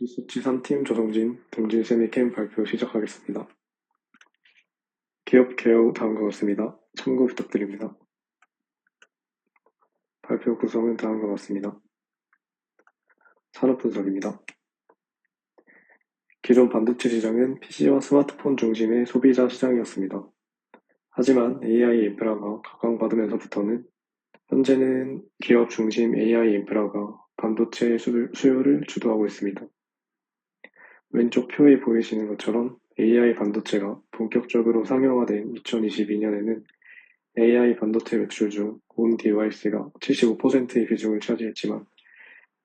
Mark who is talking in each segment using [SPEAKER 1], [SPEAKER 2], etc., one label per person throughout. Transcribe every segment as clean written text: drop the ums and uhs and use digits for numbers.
[SPEAKER 1] 리서치 3팀 조성진, 등진 세미캠 발표 시작하겠습니다. 기업 개요 다음과 같습니다. 참고 부탁드립니다. 발표 구성은 다음과 같습니다. 산업 분석입니다. 기존 반도체 시장은 PC와 스마트폰 중심의 소비자 시장이었습니다. 하지만 AI 인프라가 각광받으면서부터는 현재는 기업 중심 AI 인프라가 반도체 수요를 주도하고 있습니다. 왼쪽 표에 보이시는 것처럼 AI 반도체가 본격적으로 상용화된 2022년에는 AI 반도체 매출 중 온 디바이스가 75%의 비중을 차지했지만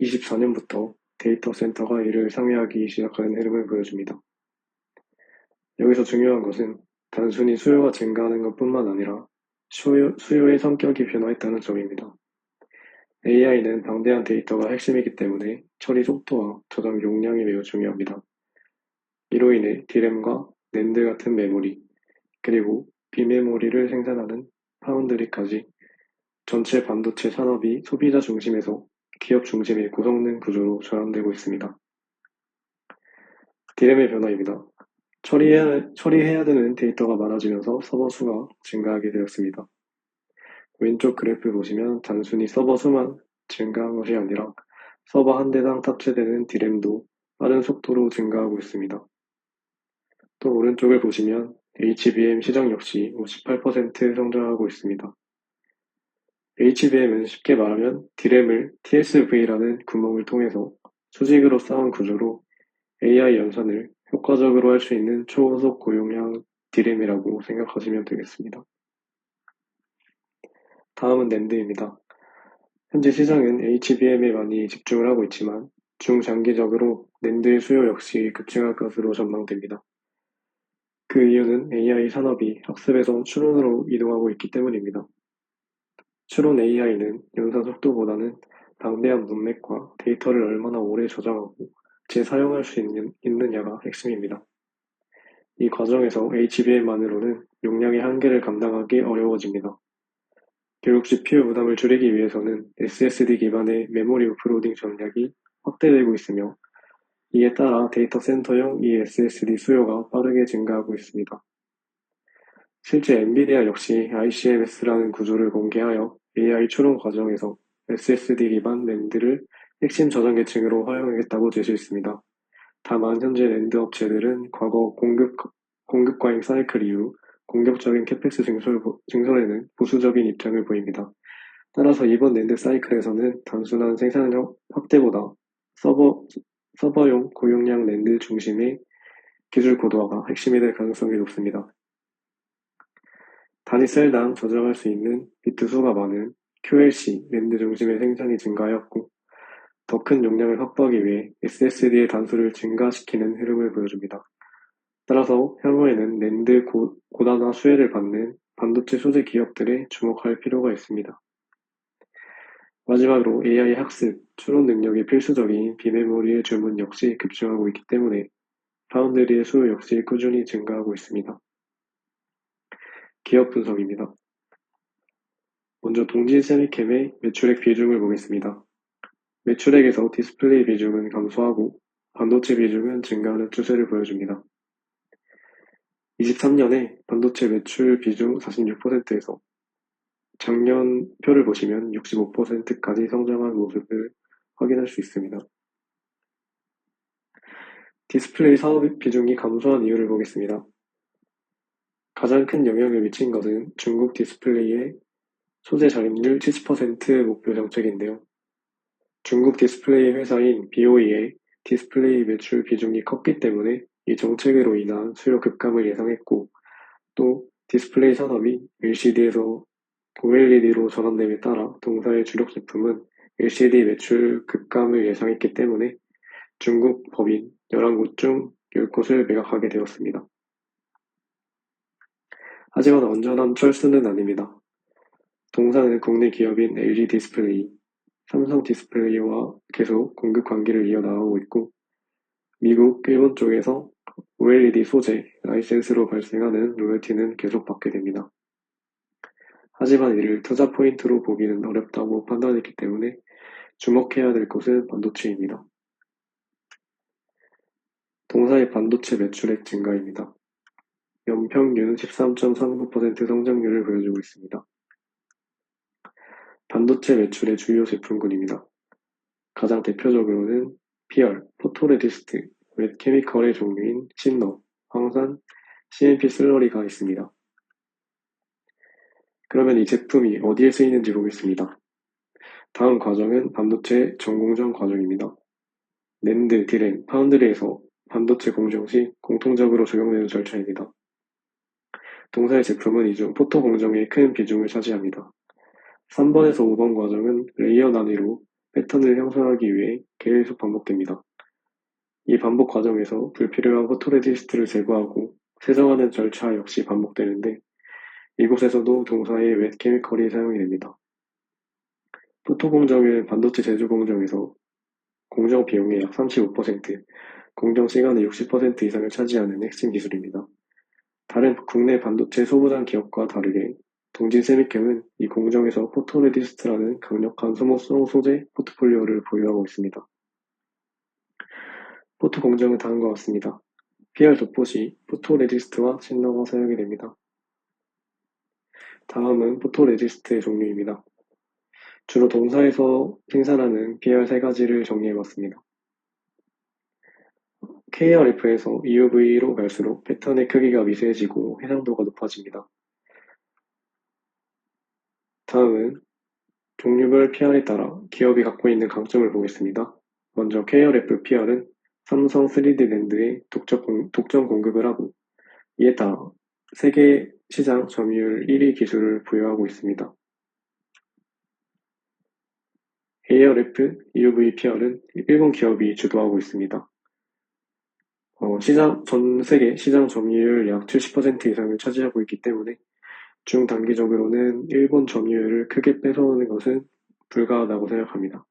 [SPEAKER 1] 24년부터 데이터 센터가 이를 상회하기 시작하는 흐름을 보여줍니다. 여기서 중요한 것은 단순히 수요가 증가하는 것뿐만 아니라 수요의 성격이 변화했다는 점입니다. AI는 방대한 데이터가 핵심이기 때문에 처리 속도와 저장 용량이 매우 중요합니다. 이로 인해 D램과 낸드 같은 메모리, 그리고 비메모리를 생산하는 파운드리까지 전체 반도체 산업이 소비자 중심에서 기업 중심의 고성능 구조로 전환되고 있습니다. D램의 변화입니다. 처리해야 되는 데이터가 많아지면서 서버 수가 증가하게 되었습니다. 왼쪽 그래프 보시면 단순히 서버 수만 증가한 것이 아니라 서버 한 대당 탑재되는 D램도 빠른 속도로 증가하고 있습니다. 또 오른쪽을 보시면 HBM 시장 역시 58% 성장하고 있습니다. HBM은 쉽게 말하면 D램을 TSV라는 구멍을 통해서 수직으로 쌓은 구조로 AI 연산을 효과적으로 할 수 있는 초고속 고용량 D램이라고 생각하시면 되겠습니다. 다음은 낸드입니다. 현재 시장은 HBM에 많이 집중을 하고 있지만 중장기적으로 낸드의 수요 역시 급증할 것으로 전망됩니다. 그 이유는 AI 산업이 학습에서 추론으로 이동하고 있기 때문입니다. 추론 AI는 연산 속도보다는 방대한 문맥과 데이터를 얼마나 오래 저장하고 재사용할 수 있느냐가 핵심입니다. 이 과정에서 HBM만으로는 용량의 한계를 감당하기 어려워집니다. 결국 GPU 부담을 줄이기 위해서는 SSD 기반의 메모리 오프로딩 전략이 확대되고 있으며 이에 따라 데이터 센터용 이 SSD 수요가 빠르게 증가하고 있습니다. 실제 엔비디아 역시 ICMS라는 구조를 공개하여 AI 추론 과정에서 SSD 기반 낸드를 핵심 저장 계층으로 활용하겠다고 제시했습니다. 다만 현재 낸드 업체들은 과거 공급 과잉 사이클 이후 공격적인 캐펙스 증설에는 보수적인 입장을 보입니다. 따라서 이번 낸드 사이클에서는 단순한 생산 확대보다 서버용 고용량 낸드 중심의 기술 고도화가 핵심이 될 가능성이 높습니다. 단위 셀당 저장할 수 있는 비트 수가 많은 QLC 낸드 중심의 생산이 증가하였고 더 큰 용량을 확보하기 위해 SSD의 단수를 증가시키는 흐름을 보여줍니다. 따라서 향후에는 낸드 고단화 수혜를 받는 반도체 소재 기업들에 주목할 필요가 있습니다. 마지막으로 AI 학습, 추론 능력이 필수적인 비메모리의 주문 역시 급증하고 있기 때문에 파운드리의 수요 역시 꾸준히 증가하고 있습니다. 기업 분석입니다. 먼저 동진 세미캠의 매출액 비중을 보겠습니다. 매출액에서 디스플레이 비중은 감소하고 반도체 비중은 증가하는 추세를 보여줍니다. 23년에 반도체 매출 비중 46%에서 작년 표를 보시면 65%까지 성장한 모습을 확인할 수 있습니다. 디스플레이 사업 비중이 감소한 이유를 보겠습니다. 가장 큰 영향을 미친 것은 중국 디스플레이의 소재 자립률 70% 목표 정책인데요. 중국 디스플레이 회사인 BOE의 디스플레이 매출 비중이 컸기 때문에 이 정책으로 인한 수요 급감을 예상했고 또 디스플레이 산업이 LCD에서 OLED로 전환됨에 따라 동사의 주력 제품은 LCD 매출 급감을 예상했기 때문에 중국 법인 11곳 중 10곳을 매각하게 되었습니다. 하지만 완전한 철수는 아닙니다. 동사는 국내 기업인 LG 디스플레이, 삼성 디스플레이와 계속 공급 관계를 이어나가고 있고 미국, 일본 쪽에서 OLED 소재, 라이센스로 발생하는 로열티는 계속 받게 됩니다. 하지만 이를 투자 포인트로 보기는 어렵다고 판단했기 때문에 주목해야 될 것은 반도체입니다. 동사의 반도체 매출액 증가입니다. 연평균 13.39% 성장률을 보여주고 있습니다. 반도체 매출의 주요 제품군입니다. 가장 대표적으로는 PR, 포토레지스트, 웹 케미컬의 종류인 신너, 황산, CMP 슬러리가 있습니다. 그러면 이 제품이 어디에 쓰이는지 보겠습니다. 다음 과정은 반도체 전공정 과정입니다. 낸드, 디램, 파운드리에서 반도체 공정 시 공통적으로 적용되는 절차입니다. 동사의 제품은 이 중 포토 공정에 큰 비중을 차지합니다. 3번에서 5번 과정은 레이어 단위로 패턴을 형성하기 위해 계속 반복됩니다. 이 반복 과정에서 불필요한 포토레지스트를 제거하고 세정하는 절차 역시 반복되는데 이곳에서도 동사의 웹 케미컬이 사용이 됩니다. 포토 공정은 반도체 제조 공정에서 공정 비용의 약 35%, 공정 시간의 60% 이상을 차지하는 핵심 기술입니다. 다른 국내 반도체 소부장 기업과 다르게 동진세미캠은 이 공정에서 포토레지스트라는 강력한 소모성 소재 포트폴리오를 보유하고 있습니다. 포토 공정은 다음과 같습니다. PR 도포 시 포토레지스트와 신너가 사용이 됩니다. 다음은 포토레지스트의 종류입니다. 주로 동사에서 생산하는 PR 세 가지를 정리해봤습니다. KRF에서 EUV로 갈수록 패턴의 크기가 미세해지고 해상도가 높아집니다. 다음은 종류별 PR에 따라 기업이 갖고 있는 강점을 보겠습니다. 먼저 KRF PR은 삼성 3D 랜드에 독점 공급을 하고 이에 따라 세계 시장 점유율 1위 기술을 부여하고 있습니다. ARF, EUV PR은 일본 기업이 주도하고 있습니다. 전 세계 시장 점유율 약 70% 이상을 차지하고 있기 때문에 중단기적으로는 일본 점유율을 크게 뺏어오는 것은 불가하다고 생각합니다.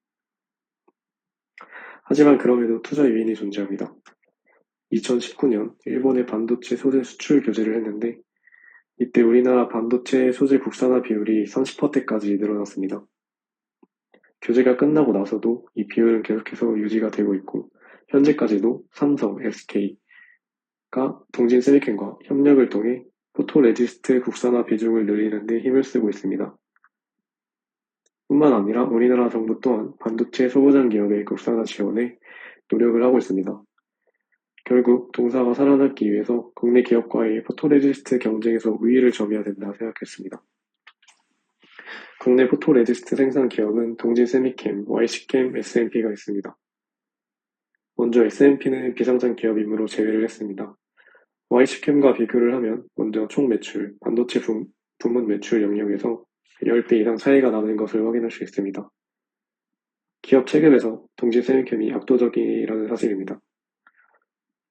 [SPEAKER 1] 하지만 그럼에도 투자 요인이 존재합니다. 2019년 일본의 반도체 소재 수출 규제를 했는데 이때 우리나라 반도체 소재 국산화 비율이 30%까지 늘어났습니다. 규제가 끝나고 나서도 이 비율은 계속해서 유지가 되고 있고 현재까지도 삼성, SK가 동진세미캠과 협력을 통해 포토레지스트 국산화 비중을 늘리는 데 힘을 쓰고 있습니다. 뿐만 아니라 우리나라 정부 또한 반도체 소부장 기업의 국산화 지원에 노력을 하고 있습니다. 결국 동사가 살아남기 위해서 국내 기업과의 포토레지스트 경쟁에서 우위를 점해야 된다 생각했습니다. 국내 포토레지스트 생산 기업은 동진세미캠, YC캠, SMP가 있습니다. 먼저 SMP는 비상장 기업이므로 제외를 했습니다. YC캠과 비교를 하면 먼저 총 매출, 반도체 부문 매출 영역에서 10배 이상 차이가 나는 것을 확인할 수 있습니다. 기업 체급에서 동진세미캠이 압도적이라는 사실입니다.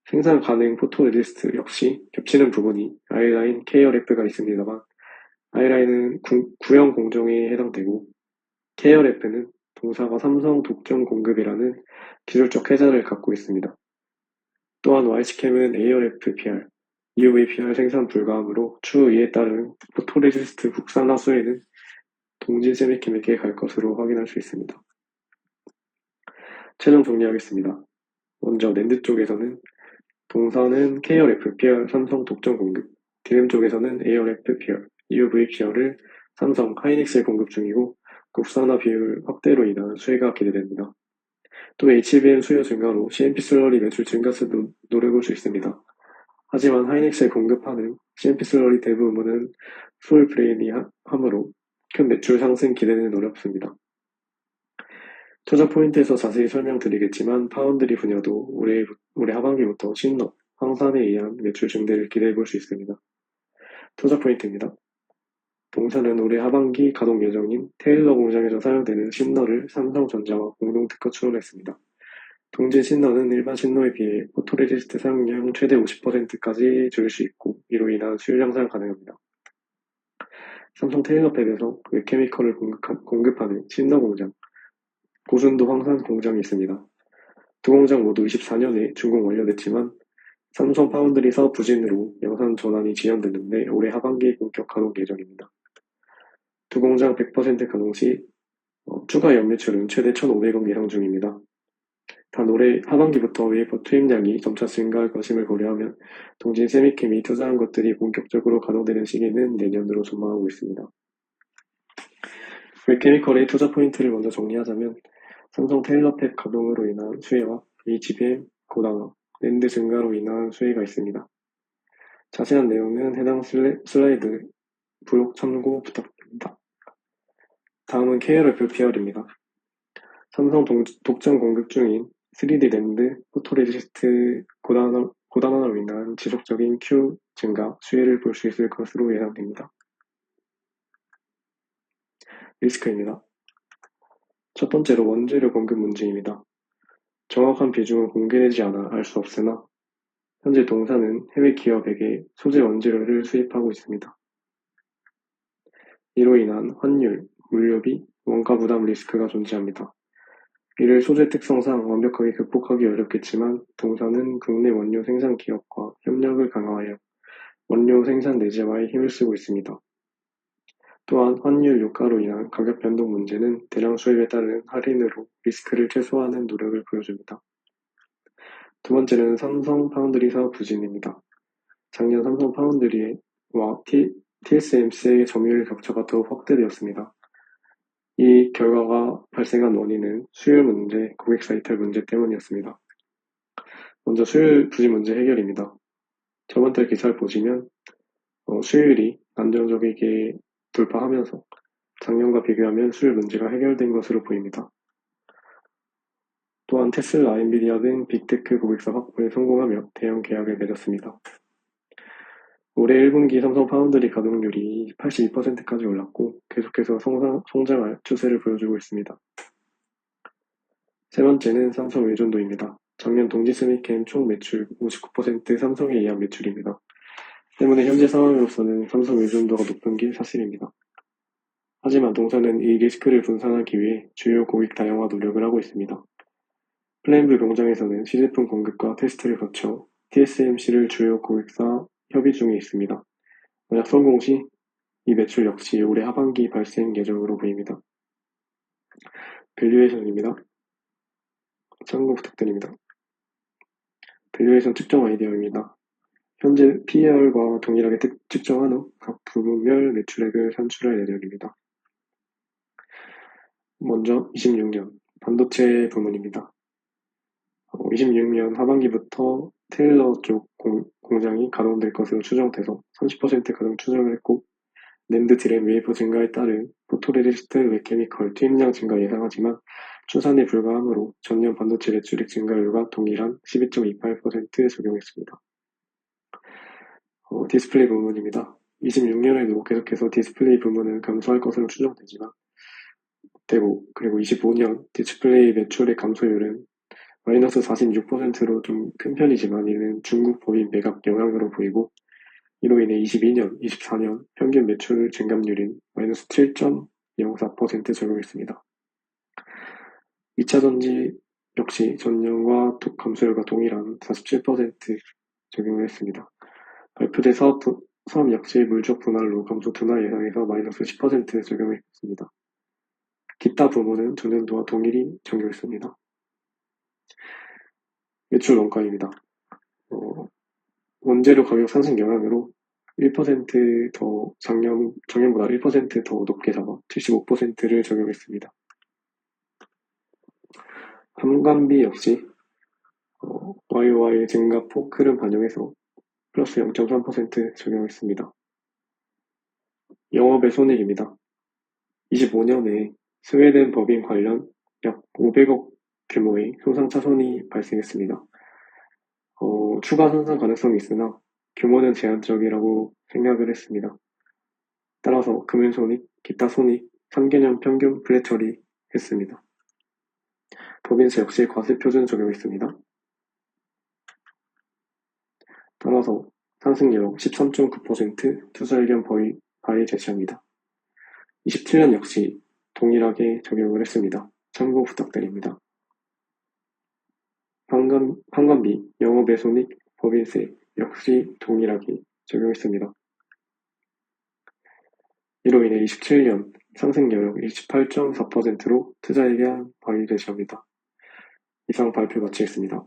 [SPEAKER 1] 생산 가능 포토레지스트 역시 겹치는 부분이 I라인, KRF가 있습니다만 I라인은 구형 공정에 해당되고 KRF는 동사가 삼성 독점 공급이라는 기술적 혜자를 갖고 있습니다. 또한 YC캠은 ARF PR, EUV PR 생산 불가하므로 추후 이에 따른 포토레지스트 국산화 수혜는 동진세미캠에게 갈 것으로 확인할 수 있습니다. 최종 정리하겠습니다. 먼저 낸드 쪽에서는 동사는 KRF PR 삼성 독점 공급, 디램 쪽에서는 ARF PR, EUV PR을 삼성 하이닉스에 공급 중이고 국산화 비율 확대로 인한 수혜가 기대됩니다. 또 HBM 수요 증가로 CMP 슬러리 매출 증가세도 노려볼 수 있습니다. 하지만 하이닉스에 공급하는 CMP 슬러리 대부분은 풀 브레인이 하므로 큰 매출 상승 기대는 어렵습니다. 투자 포인트에서 자세히 설명드리겠지만 파운드리 분야도 올해 하반기부터 신너, 황산에 의한 매출 증대를 기대해 볼 수 있습니다. 투자 포인트입니다. 동사는 올해 하반기 가동 예정인 테일러 공장에서 사용되는 신너를 삼성전자와 공동 특허 출원했습니다. 동진 신너는 일반 신너에 비해 포토레지스트 사용량 최대 50%까지 줄일 수 있고 이로 인한 수율 향상 가능합니다. 삼성 테일러팹에서 웹케미컬을 공급하는 신너 공장, 고순도 황산 공장이 있습니다. 두 공장 모두 24년에 준공 완료됐지만 삼성 파운드리 사업 부진으로 양산 전환이 지연됐는데 올해 하반기에 본격 가동 예정입니다. 두 공장 100% 가동 시 추가 연매출은 최대 1,500억 예상 중입니다. 단 올해 하반기부터 웨이퍼 투입량이 점차 증가할 것임을 고려하면 동진 세미캠이 투자한 것들이 본격적으로 가동되는 시기는 내년으로 전망하고 있습니다. 웹케미컬의 투자 포인트를 먼저 정리하자면 삼성 테일러팩 가동으로 인한 수혜와 HBM, 고당화, 낸드 증가로 인한 수혜가 있습니다. 자세한 내용은 해당 슬라이드 부록 참고 부탁드립니다. 다음은 KRF PR입니다. 삼성 독점 공급 중인 3D 낸드, 포토레지스트 고단화로 인한 지속적인 Q 증가 수혜를 볼 수 있을 것으로 예상됩니다. 리스크입니다. 첫 번째로 원재료 공급 문제입니다. 정확한 비중은 공개되지 않아 알 수 없으나 현재 동사는 해외 기업에게 소재 원재료를 수입하고 있습니다. 이로 인한 환율, 물류비, 원가 부담 리스크가 존재합니다. 이를 소재 특성상 완벽하게 극복하기 어렵겠지만 동사는 국내 원료 생산 기업과 협력을 강화하여 원료 생산 내재화에 힘을 쓰고 있습니다. 또한 환율 유가로 인한 가격 변동 문제는 대량 수입에 따른 할인으로 리스크를 최소화하는 노력을 보여줍니다. 두 번째는 삼성 파운드리 사업 부진입니다. 작년 삼성 파운드리와 TSMC의 점유율 격차가 더욱 확대되었습니다. 이 결과가 발생한 원인은 수율 문제, 고객사 이탈 문제 때문이었습니다. 먼저 수율 부진 문제 해결입니다. 저번 달 기사를 보시면 수율이 안정적이게 돌파하면서 작년과 비교하면 수율 문제가 해결된 것으로 보입니다. 또한 테슬라, 엔비디아 등 빅테크 고객사 확보에 성공하며 대형 계약을 맺었습니다. 올해 1분기 삼성 파운드리 가동률이 82%까지 올랐고 계속해서 성장할 추세를 보여주고 있습니다. 세 번째는 삼성 의존도입니다. 작년 동지스미캠 총 매출 59% 삼성에 의한 매출입니다. 때문에 현재 상황으로서는 삼성 의존도가 높은 게 사실입니다. 하지만 동사는 이 리스크를 분산하기 위해 주요 고객 다양화 노력을 하고 있습니다. 플레인블 공장에서는 시제품 공급과 테스트를 거쳐 TSMC를 주요 고객사 협의 중에 있습니다. 만약 성공 시 이 매출 역시 올해 하반기 발생 예정으로 보입니다. 밸류에이션입니다. 참고 부탁드립니다. 밸류에이션 측정 아이디어입니다. 현재 PER과 동일하게 측정한 후 각 부문별 매출액을 산출할 예정입니다. 먼저 26년 반도체 부문입니다. 26년 하반기부터 테일러 쪽 공장이 가동될 것으로 추정돼서 30% 가동 추정을 했고 낸드 디램 웨이퍼 증가에 따른 포토레지스트 웹케미컬 투입량 증가 예상하지만 추산에 불과하므로 전년 반도체 매출액 증가율과 동일한 12.28% 적용했습니다. 디스플레이 부문입니다. 26년에도 계속해서 디스플레이 부문은 감소할 것으로 추정되지만 그리고 25년 디스플레이 매출의 감소율은 마이너스 46%로 좀 큰 편이지만 이는 중국 법인 매각 영향으로 보이고 이로 인해 22년, 24년 평균 매출 증감률인 마이너스 7.04% 적용했습니다. 2차전지 역시 전년과 감소율과 동일한 47% 적용을 했습니다. 발표된 사업 역시 물적 분할로 감소 둔화 예상에서 마이너스 10% 적용했습니다. 기타 부문은 전년도와 동일히 적용했습니다. 매출 원가입니다. 원재료 가격 상승 영향으로 1%더 작년보다 1%더 높게 잡아 75%를 적용했습니다. 함관비 역시 YOY 증가폭 흐름 반영해서 플러스 0.3% 적용했습니다. 영업의 손익입니다. 25년에 스웨덴 법인 관련 약 500억 규모의 손상차손이 발생했습니다. 추가 손상 가능성이 있으나 규모는 제한적이라고 생각을 했습니다. 따라서 금융손익, 기타 손익, 3개년 평균 플랫 처리했습니다. 법인세 역시 과세표준 적용했습니다. 따라서 상승률 13.9% 투자 의견 바이 제시합니다. 27년 역시 동일하게 적용을 했습니다. 참고 부탁드립니다. 판관비, 영업외손익, 법인세 역시 동일하게 적용했습니다. 이로 인해 27년 상승률 28.4%로 투자 의견 바이 제시합니다. 이상 발표 마치겠습니다.